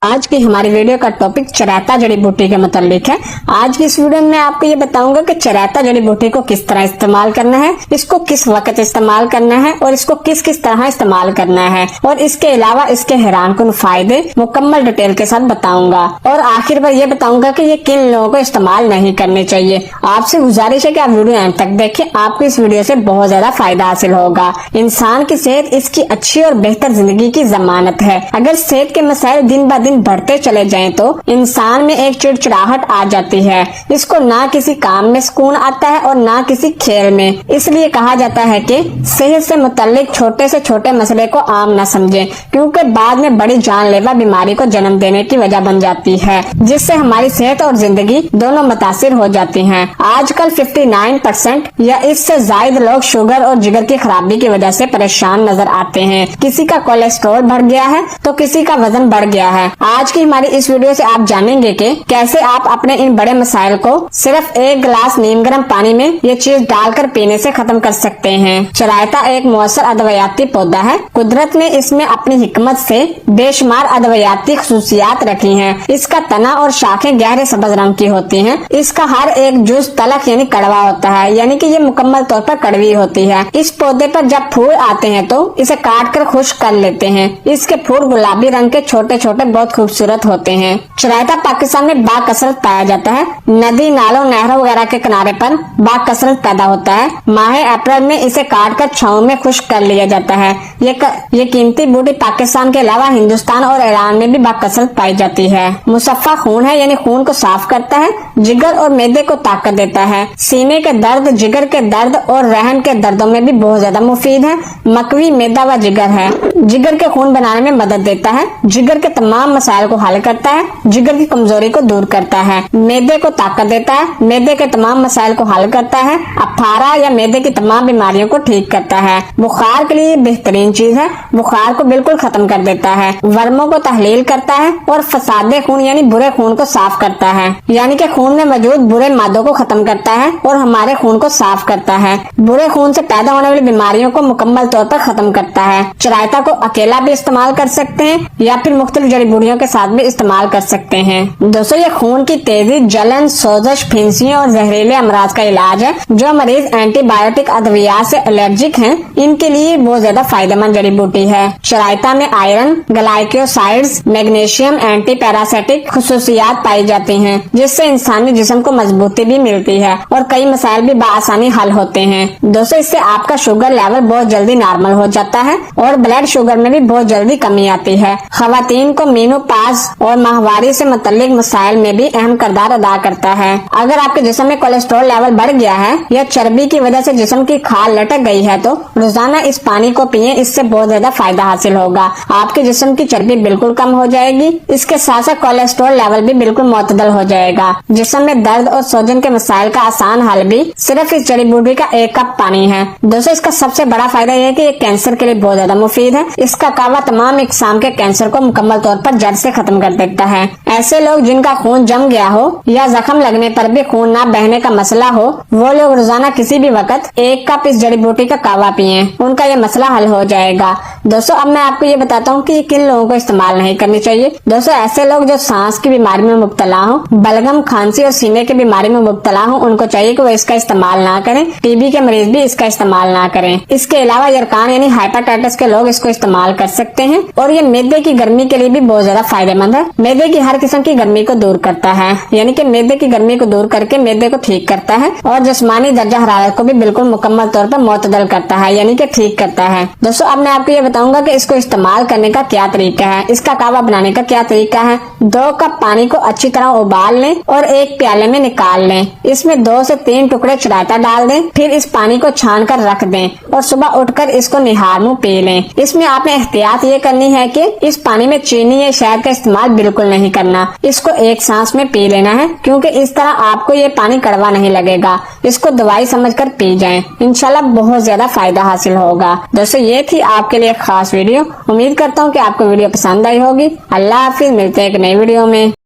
आज की हमारी वीडियो का टॉपिक चराता जड़ी बूटी के मुतालिक है। आज की इस वीडियो में आपको ये बताऊंगा कि चराता जड़ी बूटी को किस तरह इस्तेमाल करना है, इसको किस वक्त इस्तेमाल करना है और इसको किस किस तरह इस्तेमाल करना है, और इसके अलावा इसके हैरानकुन फायदे मुकम्मल डिटेल के साथ बताऊंगा। और आखिर पर यह बताऊंगा कि ये किन लोगों को इस्तेमाल नहीं करने चाहिए। आपसे गुजारिश है कि आप वीडियो एंड तक देखें, आपको इस वीडियो से बहुत ज्यादा फायदा हासिल होगा। इंसान की सेहत इसकी अच्छी और बेहतर जिंदगी की जमानत है। अगर सेहत के मसाइल दिन ब दिन बढ़ते चले जाएं तो इंसान में एक चिड़चिड़ाहट आ जाती है। इसको ना किसी काम में सुकून आता है और ना किसी खेल में। इसलिए कहा जाता है कि सेहत से मुताल्लिक छोटे से छोटे मसले को आम न समझें, क्योंकि बाद में बड़ी जानलेवा बीमारी को जन्म देने की वजह बन जाती है, जिससे हमारी सेहत और जिंदगी दोनों मुतासिर हो जाती हैं। आजकल 59% या इससे ज्यादा लोग शुगर और जिगर की खराबी की वजह से परेशान नजर आते हैं। किसी का कोलेस्ट्रॉल बढ़ गया है तो किसी का वजन बढ़ गया है। आज की हमारी इस वीडियो से आप जानेंगे कि कैसे आप अपने इन बड़े मसाइल को सिर्फ एक गिलास नीम गर्म पानी में ये चीज डालकर पीने से खत्म कर सकते हैं। चरायता एक मौसर अद्वियाती पौधा है। कुदरत ने इसमें अपनी हिकमत से बेशुमार अद्वियाती खसूसियात रखी हैं। इसका तना और शाखें गहरे सब्ज रंग की होती हैं। इसका हर एक जुज तलख यानी कड़वा होता है, यानी कि ये मुकम्मल तौर पर कड़वी होती है। इस पौधे पर जब फूल आते हैं तो इसे काट कर खुश्क कर लेते हैं। इसके फूल गुलाबी रंग के छोटे छोटे बहुत खूबसूरत होते हैं। चरायता पाकिस्तान में बाकसरत पाया जाता है। नदी, नालों, नहरों वगैरह के किनारे पर बाकसरत पैदा होता है। माह अप्रैल में इसे काट कर छांव में खुश्क कर लिया जाता है। ये कीमती बूटी पाकिस्तान के अलावा हिंदुस्तान और ईरान में भी बाकसरत पाई जाती है। मुसफ़ा खून है, यानी खून को साफ करता है। जिगर और मैदे को ताकत देता है। सीने के दर्द, जिगर के दर्द और रहन के दर्दों में भी बहुत ज्यादा मुफीद है। मकवी, मैदा व जिगर है। जिगर के खून बनाने में मदद देता है। जिगर के तमाम मसाइल को हल करता है। जिगर की कमजोरी को दूर करता है। मैदे को ताकत देता है। मैदे के तमाम मसाइल को हल करता है। अफारा या मैदे की तमाम बीमारियों को ठीक करता है। बुखार के लिए बेहतरीन चीज है। बुखार को बिल्कुल खत्म कर देता है। वर्मों को तहलील करता है और फसादे खून यानी बुरे खून को साफ करता है, यानी कि खून में मौजूद बुरे मादों को खत्म करता है और हमारे खून को साफ करता है। बुरे खून से पैदा होने वाली बीमारियों को मुकम्मल तौर पर खत्म करता है। चरायता को अकेला भी इस्तेमाल कर सकते हैं या फिर मुख्तलिफ जड़ी बूटियों के साथ भी इस्तेमाल कर सकते हैं। दोस्तों, ये खून की तेजी, जलन, सोजश, फिंसियों और जहरीले अमराज का इलाज है। जो मरीज एंटीबायोटिक अद्वियात से एलर्जिक हैं, इनके लिए बहुत ज्यादा फायदेमंद जड़ी बूटी है। चरायता में iron, glycosides, magnesium, anti parasitic खसूसियात पाई जाती हैं, जिससे इंसानी जिस्म को मजबूती भी मिलती है और कई मसाइल भी बाआसानी हल होते हैं। दोस्तों, इससे आपका शुगर लेवल बहुत जल्दी नॉर्मल हो जाता है और ब्लड शुगर में भी बहुत जल्दी कमी आती है। खवातीन को मेनोपॉज और माहवारी से मुतल्लिक मसाइल में भी अहम किरदार अदा करता है। अगर आपके जिस्म में कोलेस्ट्रॉल लेवल बढ़ गया है या चर्बी की वजह से जिस्म की खाल लटक गई है तो रोजाना इस पानी को पिए। इससे बहुत ज्यादा फायदा हासिल होगा। आपके जिस्म की चर्बी बिल्कुल कम हो जाएगी। इसके साथ साथ कोलेस्ट्रॉल लेवल भी बिल्कुल मुतदल हो जाएगा। जिस्म में दर्द और सूजन के मसाइल का आसान हल भी सिर्फ इस जड़ी बूटी का 1 कप पानी है। दोस्तों, इसका सबसे बड़ा फायदा यह है कि ये कैंसर के लिए बहुत ज्यादा मुफीद है। इसका कावा तमाम इकसाम के कैंसर को मुकम्मल तौर पर जड़ से खत्म कर देता है। ऐसे लोग जिनका खून जम गया हो या जख्म लगने पर भी खून न बहने का मसला हो, वो लोग रोजाना किसी भी वक्त 1 कप इस जड़ी बूटी का कावा पिए, उनका ये मसला हल हो जाएगा। दोस्तों, अब मैं आपको ये बताता हूँ कि ये किन लोगों को इस्तेमाल नहीं करनी चाहिए। दोस्तों, ऐसे लोग जो सांस की बीमारी में मुब्तला हो, बलगम, खांसी और सीने की बीमारी में मुब्तला हो, उनको चाहिए कि वो इसका इस्तेमाल ना करें। टीबी के मरीज भी इसका इस्तेमाल ना करें। इसके अलावा यरकान यानी हाइपेटाइटिस के लोग इसको इस्तेमाल कर सकते हैं और ये मैदे की गर्मी के लिए भी बहुत ज्यादा फायदेमंद है। मैदे की हर किस्म की गर्मी को दूर करता है, यानी कि मैदे की गर्मी को दूर करके मैदे को ठीक करता है और जिस्मानी दर्जा हरारत को भी बिल्कुल मुकम्मल तौर पर मुतदल करता है, यानी कि ठीक करता है। दोस्तों, अब मैं आपको ये बताऊंगा कि इसको इस्तेमाल करने का क्या तरीका है, इसका कावा बनाने का क्या तरीका है। 2 कप पानी को अच्छी तरह उबाल लें और एक प्याले में निकाल लें। इसमें 2 से 3 टुकड़े चरायता डाल दें। फिर इस पानी को छान कर रख दें और सुबह उठकर इसको निहार मुंह पी लें। इसमें आपने एहतियात ये करनी है कि इस पानी में चीनी या शहद का इस्तेमाल बिल्कुल नहीं करना। इसको एक सांस में पी लेना है, क्योंकि इस तरह आपको ये पानी कड़वा नहीं लगेगा। इसको दवाई समझकर पी जाएं, इंशाल्लाह बहुत ज्यादा फायदा हासिल होगा। दोस्तों, ये थी आपके लिए खास वीडियो। उम्मीद करता हूँ कि आपको वीडियो पसंद आई होगी। अल्लाह हाफिज, मिलते हैं एक नई वीडियो में।